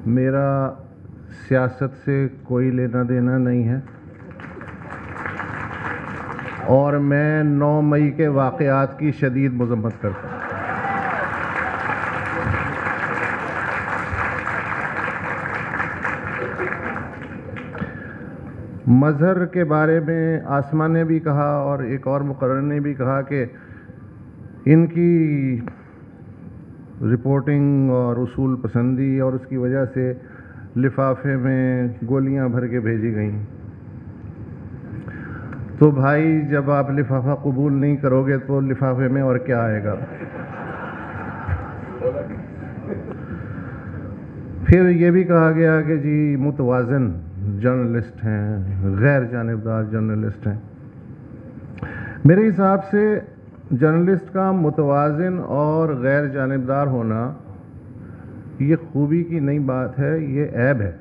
میرا سیاست سے کوئی لینا دینا نہیں ہے اور میں 9 مئی کے واقعات کی شدید مذمت کرتا ہوں۔ مظہر کے بارے میں آسما نے بھی کہا اور ایک اور مقرر نے بھی کہا کہ ان کی رپورٹنگ اور اصول پسندی اور اس کی وجہ سے لفافے میں گولیاں بھر کے بھیجی گئیں۔ تو بھائی جب آپ لفافہ قبول نہیں کرو گے تو لفافے میں اور کیا آئے گا؟ پھر یہ بھی کہا گیا کہ جی متوازن جرنلسٹ ہیں، غیر جانبدار جرنلسٹ ہیں۔ میرے حساب سے جرنلسٹ کا متوازن اور غیر جانبدار ہونا یہ خوبی کی نئی بات ہے، یہ عیب ہے۔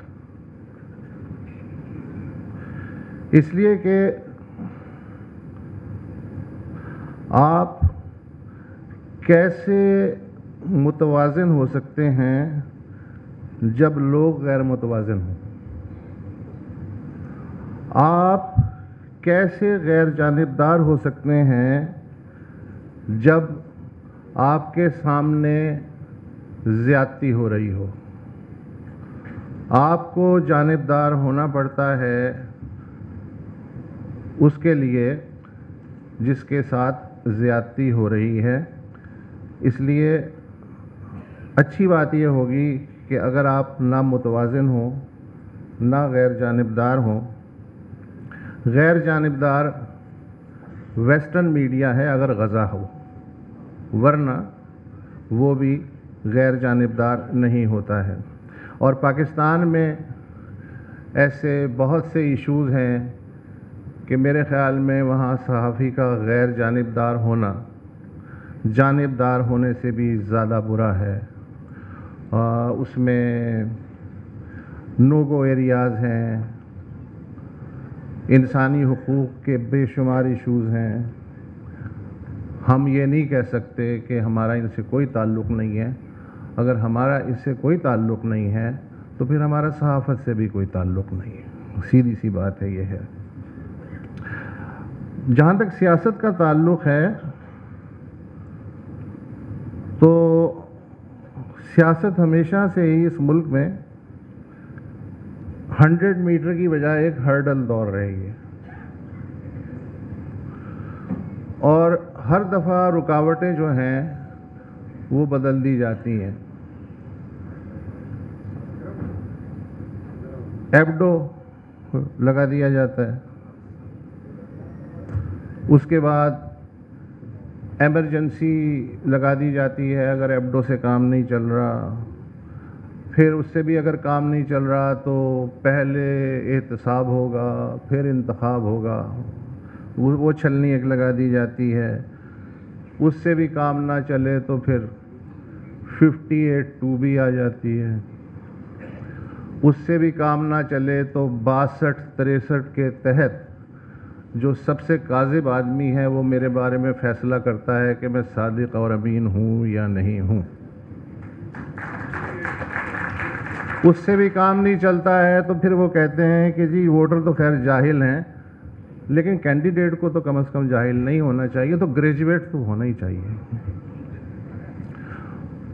اس لیے کہ آپ کیسے متوازن ہو سکتے ہیں جب لوگ غیر متوازن ہوں؟ آپ کیسے غیر جانبدار ہو سکتے ہیں جب آپ کے سامنے زیادتی ہو رہی ہو؟ آپ کو جانبدار ہونا پڑتا ہے اس کے لیے جس کے ساتھ زیادتی ہو رہی ہے۔ اس لیے اچھی بات یہ ہوگی کہ اگر آپ نہ متوازن ہوں نہ غیر جانبدار ہوں۔ غیر جانبدار ویسٹرن میڈیا ہے اگر غزہ ہو، ورنہ وہ بھی غیر جانبدار نہیں ہوتا ہے۔ اور پاکستان میں ایسے بہت سے ایشوز ہیں کہ میرے خیال میں وہاں صحافی کا غیر جانبدار ہونا جانبدار ہونے سے بھی زیادہ برا ہے۔ اس میں نو گو ایریاز ہیں، انسانی حقوق کے بے شمار ایشوز ہیں۔ ہم یہ نہیں کہہ سکتے کہ ہمارا ان سے کوئی تعلق نہیں ہے۔ اگر ہمارا اس سے کوئی تعلق نہیں ہے تو پھر ہمارا صحافت سے بھی کوئی تعلق نہیں ہے، سیدھی سی بات ہے یہ ہے۔ جہاں تک سیاست کا تعلق ہے تو سیاست ہمیشہ سے ہی اس ملک میں 100 میٹر کی بجائے ایک ہرڈل دوڑ رہی ہے، اور ہر دفعہ رکاوٹیں جو ہیں وہ بدل دی جاتی ہیں۔ ایبڈو لگا دیا جاتا ہے، اس کے بعد ایمرجنسی لگا دی جاتی ہے اگر ایبڈو سے کام نہیں چل رہا، پھر اس سے بھی اگر کام نہیں چل رہا تو پہلے احتساب ہوگا پھر انتخاب ہوگا، وہ چھلنی ایک لگا دی جاتی ہے۔ اس سے بھی کام نہ چلے تو پھر 58(2) بھی آ جاتی ہے۔ اس سے بھی کام نہ چلے تو 62-63 کے تحت جو سب سے کاذب آدمی ہے وہ میرے بارے میں فیصلہ کرتا ہے کہ میں صادق اور امین ہوں یا نہیں ہوں۔ اس سے بھی کام نہیں چلتا ہے تو پھر وہ کہتے ہیں کہ جی ووٹر تو خیر جاہل ہیں لیکن کینڈیڈیٹ کو تو کم از کم جاہل نہیں ہونا چاہیے، تو گریجویٹ تو ہونا ہی چاہیے۔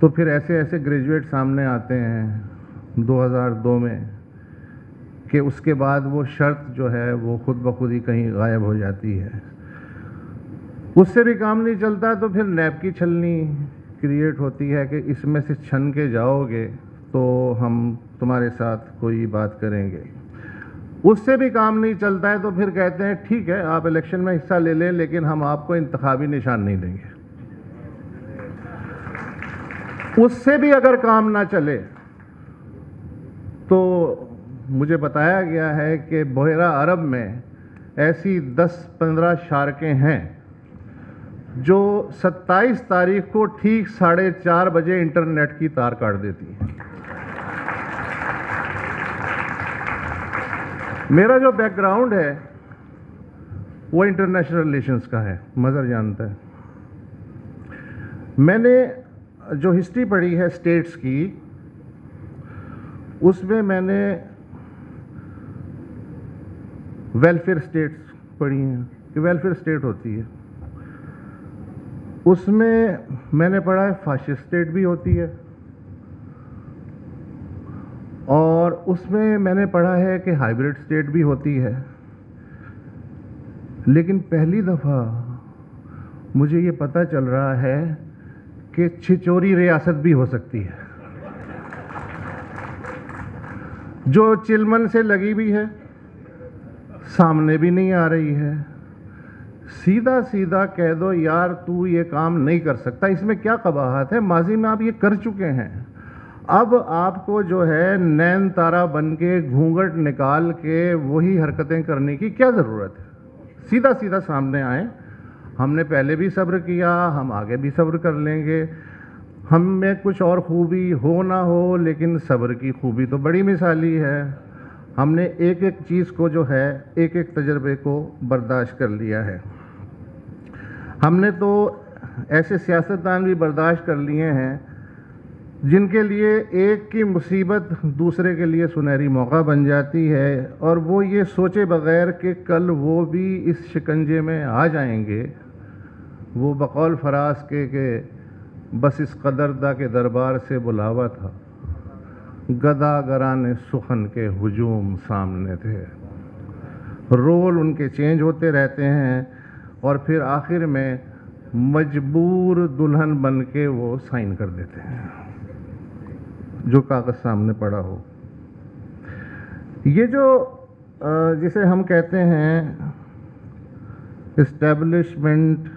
تو پھر ایسے ایسے گریجویٹ سامنے آتے ہیں 2002 میں کہ اس کے بعد وہ شرط جو ہے وہ خود بخود ہی کہیں غائب ہو جاتی ہے۔ اس سے بھی کام نہیں چلتا تو پھر نیب کی چھلنی کریٹ ہوتی ہے کہ اس میں سے چھن کے جاؤ گے تو ہم تمہارے ساتھ کوئی بات کریں گے۔ اس سے بھی کام نہیں چلتا ہے تو پھر کہتے ہیں ٹھیک ہے آپ الیکشن میں حصہ لے لیں لیکن ہم آپ کو انتخابی نشان نہیں دیں گے۔ اس سے بھی اگر کام نہ چلے تو مجھے بتایا گیا ہے کہ بحیرہ عرب میں ایسی 10-15 شارکیں ہیں جو 27 تاریخ کو ٹھیک 4:30 بجے انٹرنیٹ کی تار کاٹ دیتی ہیں۔ میرا جو بیک گراؤنڈ ہے وہ انٹرنیشنل ریلیشنز کا ہے، مظہر جانتا ہے۔ میں نے جو ہسٹری پڑھی ہے اسٹیٹس کی اس میں نے ویلفیئر اسٹیٹس پڑھی ہیں کہ ویلفیئر اسٹیٹ ہوتی ہے. اس میں نے پڑھا ہے فاشسٹ اسٹیٹ بھی ہوتی ہے, اور اس میں نے پڑھا ہے کہ ہائیبرڈ اسٹیٹ بھی ہوتی ہے. لیکن پہلی دفعہ مجھے یہ پتہ چل رہا ہے کہ چھچوری ریاست بھی ہو سکتی ہے, جو چلمن سے لگی بھی ہے, سامنے بھی نہیں آ رہی ہے. سیدھا سیدھا کہہ دو یار تو یہ کام نہیں کر سکتا, اس میں کیا قباحت ہے, ماضی میں آپ یہ کر چکے ہیں. اب آپ کو جو ہے نین تارا بن کے گھونگھٹ نکال کے وہی حرکتیں کرنے کی کیا ضرورت ہے؟ سیدھا سیدھا سامنے آئیں. ہم نے پہلے بھی صبر کیا, ہم آگے بھی صبر کر لیں گے. ہم میں کچھ اور خوبی ہو نہ ہو, لیکن صبر کی خوبی تو بڑی مثالی ہے. ہم نے ایک ایک چیز کو جو ہے, ایک ایک تجربے کو برداشت کر لیا ہے. ہم نے تو ایسے سیاستدان بھی برداشت کر لیے ہیں جن کے لیے ایک کی مصیبت دوسرے کے لیے سنہری موقع بن جاتی ہے, اور وہ یہ سوچے بغیر کہ کل وہ بھی اس شکنجے میں آ جائیں گے. وہ بقول فراز کے کہ بس اس قدردہ کے دربار سے بلاوا تھا, گداگران سخن کے ہجوم سامنے تھے. رول ان کے چینج ہوتے رہتے ہیں, اور پھر آخر میں مجبور دلہن بن کے وہ سائن کر دیتے ہیں جو کاغذ سامنے پڑا ہو. یہ جو جسے ہم کہتے ہیں اسٹیبلشمنٹ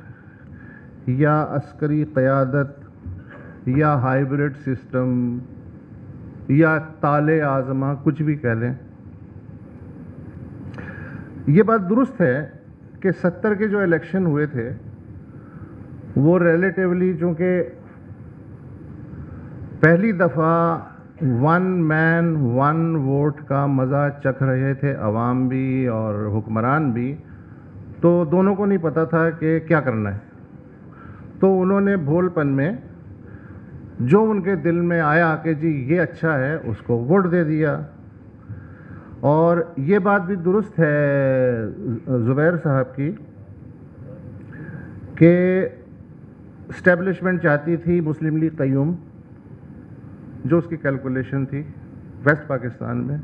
یا عسکری قیادت یا ہائیبرڈ سسٹم یا تالے آزما, کچھ بھی کہہ لیں, یہ بات درست ہے کہ 70 کے جو الیکشن ہوئے تھے وہ ریلیٹیولی چونکہ پہلی دفعہ ون مین ون ووٹ کا مزہ چکھ رہے تھے عوام بھی اور حکمران بھی, تو دونوں کو نہیں پتہ تھا کہ کیا کرنا ہے. تو انہوں نے بھول پن میں جو ان کے دل میں آیا کہ جی یہ اچھا ہے اس کو ووٹ دے دیا. اور یہ بات بھی درست ہے زبیر صاحب کی کہ اسٹیبلشمنٹ چاہتی تھی مسلم لیگ قیوم, جو اس کی کیلکولیشن تھی ویسٹ پاکستان میں,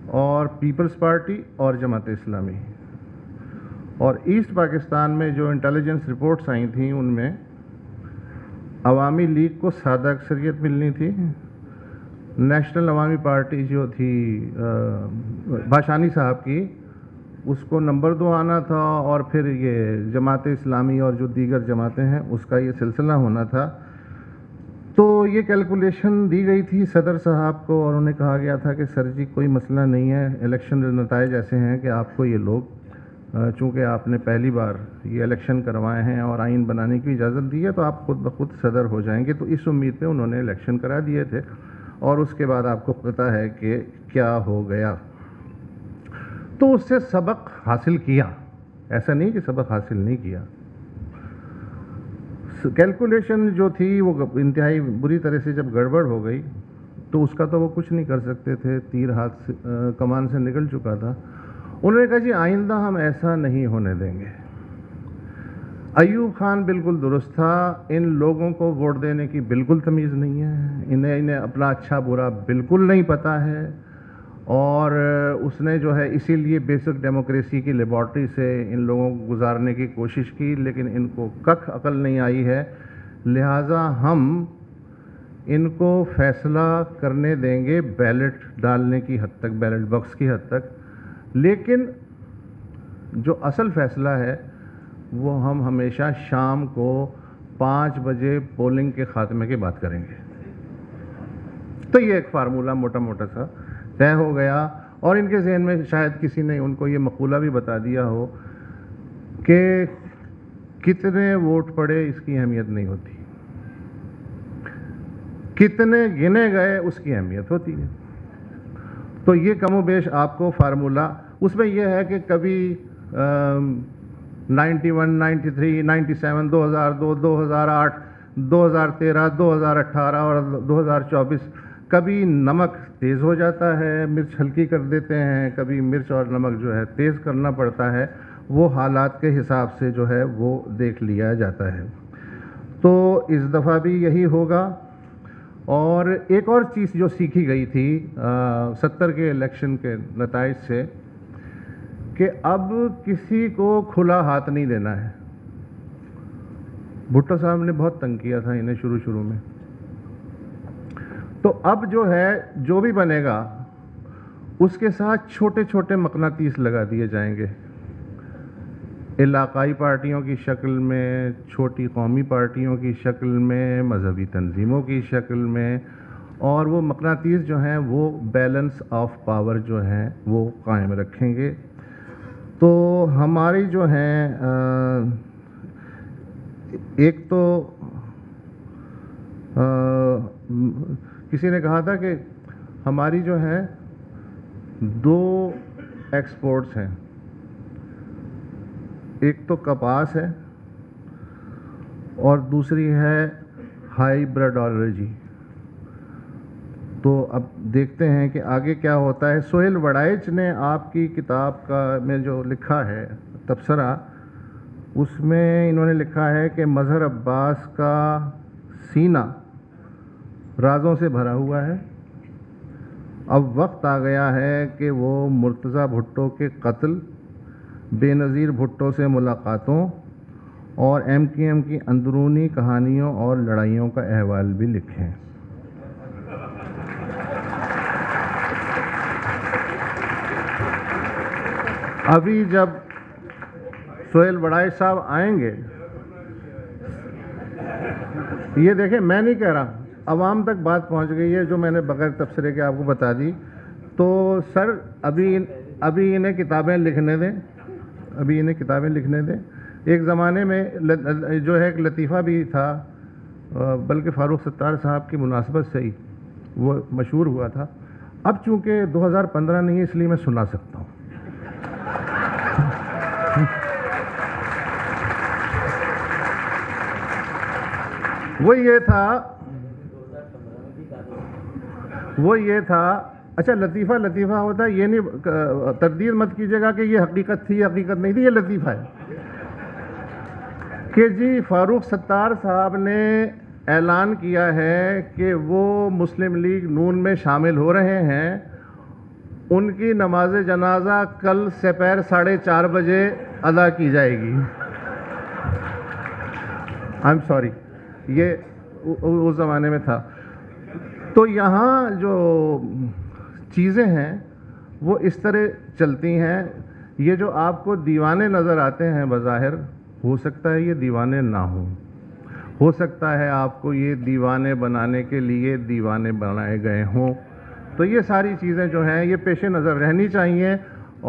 اور پیپلز پارٹی اور جماعت اسلامی. اور ایسٹ پاکستان میں جو انٹیلیجنس رپورٹس آئی تھیں ان میں عوامی لیگ کو سادہ اکثریت ملنی تھی, نیشنل عوامی پارٹی جو تھی بھاشانی صاحب کی اس کو نمبر 2 آنا تھا, اور پھر یہ جماعت اسلامی اور جو دیگر جماعتیں ہیں اس کا یہ سلسلہ ہونا تھا. تو یہ کیلکولیشن دی گئی تھی صدر صاحب کو, اور انہیں کہا گیا تھا کہ سر جی کوئی مسئلہ نہیں ہے, الیکشن نتائج ایسے ہیں کہ آپ کو یہ لوگ چونکہ آپ نے پہلی بار یہ الیکشن کروائے ہیں اور آئین بنانے کی اجازت دی ہے تو آپ خود بخود صدر ہو جائیں گے. تو اس امید پہ انہوں نے الیکشن کرا دیے تھے, اور اس کے بعد آپ کو پتہ ہے کہ کیا ہو گیا. تو اس سے سبق حاصل کیا, ایسا نہیں کہ سبق حاصل نہیں کیا. کیلکولیشن جو تھی وہ انتہائی بری طرح سے جب گڑبڑ ہو گئی تو اس کا تو وہ کچھ نہیں کر سکتے تھے, تیر ہاتھ سے کمان سے نکل چکا تھا. انہوں نے کہا جی آئندہ ہم ایسا نہیں ہونے دیں گے. ایوب خان بالکل درست تھا, ان لوگوں کو ووٹ دینے کی بالکل تمیز نہیں ہے, انہیں اپنا اچھا برا بالکل نہیں پتہ ہے, اور اس نے جو ہے اسی لیے بیسک ڈیموکریسی کی لیبارٹری سے ان لوگوں کو گزارنے کی کوشش کی, لیکن ان کو ککھ عقل نہیں آئی ہے. لہٰذا ہم ان کو فیصلہ کرنے دیں گے بیلٹ ڈالنے کی حد تک, بیلٹ باکس کی حد تک, لیکن جو اصل فیصلہ ہے وہ ہم ہمیشہ شام کو 5 بجے پولنگ کے خاتمے کے بعد کریں گے. تو یہ ایک فارمولہ موٹا موٹا سا طے ہو گیا, اور ان کے ذہن میں شاید کسی نے ان کو یہ مقولہ بھی بتا دیا ہو کہ کتنے ووٹ پڑے اس کی اہمیت نہیں ہوتی, کتنے گنے گئے اس کی اہمیت ہوتی ہے. تو یہ کم و بیش آپ کو فارمولہ اس میں یہ ہے کہ کبھی 91, 93, 97, 2002, 2008, 2013, 2018 اور 2024 کبھی نمک تیز ہو جاتا ہے، مرچ ہلکی کر دیتے ہیں، کبھی مرچ اور نمک جو ہے تیز کرنا پڑتا ہے، وہ حالات کے حساب سے جو ہے وہ دیکھ لیا جاتا ہے۔ تو اس دفعہ بھی یہی ہوگا۔ اور ایک اور چیز جو سیکھی گئی تھی 70 کے الیکشن کے نتائج سے، کہ اب کسی کو کھلا ہاتھ نہیں دینا ہے۔ بھٹو صاحب نے بہت تنگ کیا تھا انہیں شروع میں، تو اب جو ہے جو بھی بنے گا اس کے ساتھ چھوٹے چھوٹے مقناطیس لگا دیے جائیں گے، علاقائی پارٹیوں کی شکل میں، چھوٹی قومی پارٹیوں کی شکل میں، مذہبی تنظیموں کی شکل میں، اور وہ مقناطیس جو ہیں وہ بیلنس آف پاور جو ہیں وہ قائم رکھیں گے۔ تو ہماری جو ہیں ایک تو کسی نے کہا تھا کہ ہماری جو ہے 2 ایکسپورٹس ہیں، ایک تو کپاس ہے اور دوسری ہے ہائبرڈالوجی۔ تو اب دیکھتے ہیں کہ آگے کیا ہوتا ہے۔ سہیل وڑائچ نے آپ کی کتاب میں جو لکھا ہے تبصرہ، اس میں انہوں نے لکھا ہے کہ مظہر عباس کا سینہ رازوں سے بھرا ہوا ہے، اب وقت آ گیا ہے کہ وہ مرتضیٰ بھٹو کے قتل، بے نظیر بھٹو سے ملاقاتوں اور MKM کی اندرونی کہانیوں اور لڑائیوں کا احوال بھی لکھیں۔ ابھی جب سہیل وڑائچ صاحب آئیں گے، یہ دیکھیں میں نہیں کہہ رہا، عوام تک بات پہنچ گئی ہے جو میں نے بغیر تبصرے کے آپ کو بتا دی۔ تو سر ابھی انہیں کتابیں لکھنے دیں، ایک زمانے میں جو ہے ایک لطیفہ بھی تھا، بلکہ فاروق ستار صاحب کی مناسبت سے ہی وہ مشہور ہوا تھا، اب چونکہ 2015 نہیں ہے اس لیے میں سنا سکتا ہوں۔ وہ یہ تھا اچھا لطیفہ ہوتا ہے، یہ نہیں تردید مت کیجیے گا کہ یہ حقیقت تھی، حقیقت نہیں تھی، یہ لطیفہ ہے کہ جی فاروق ستار صاحب نے اعلان کیا ہے کہ وہ مسلم لیگ نون میں شامل ہو رہے ہیں، ان کی نماز جنازہ کل سپہر 4:30 بجے ادا کی جائے گی۔ I'm sorry، یہ اس زمانے میں تھا۔ تو یہاں جو چیزیں ہیں وہ اس طرح چلتی ہیں، یہ جو آپ کو دیوانے نظر آتے ہیں بظاہر، ہو سکتا ہے یہ دیوانے نہ ہوں، ہو سکتا ہے آپ کو یہ دیوانے بنانے کے لیے دیوانے بنائے گئے ہوں۔ تو یہ ساری چیزیں جو ہیں یہ پیش نظر رہنی چاہیے،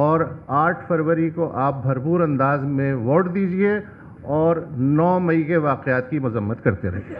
اور 8 فروری کو آپ بھرپور انداز میں ووٹ دیجئے اور 9 مئی کے واقعات کی مذمت کرتے رہیے۔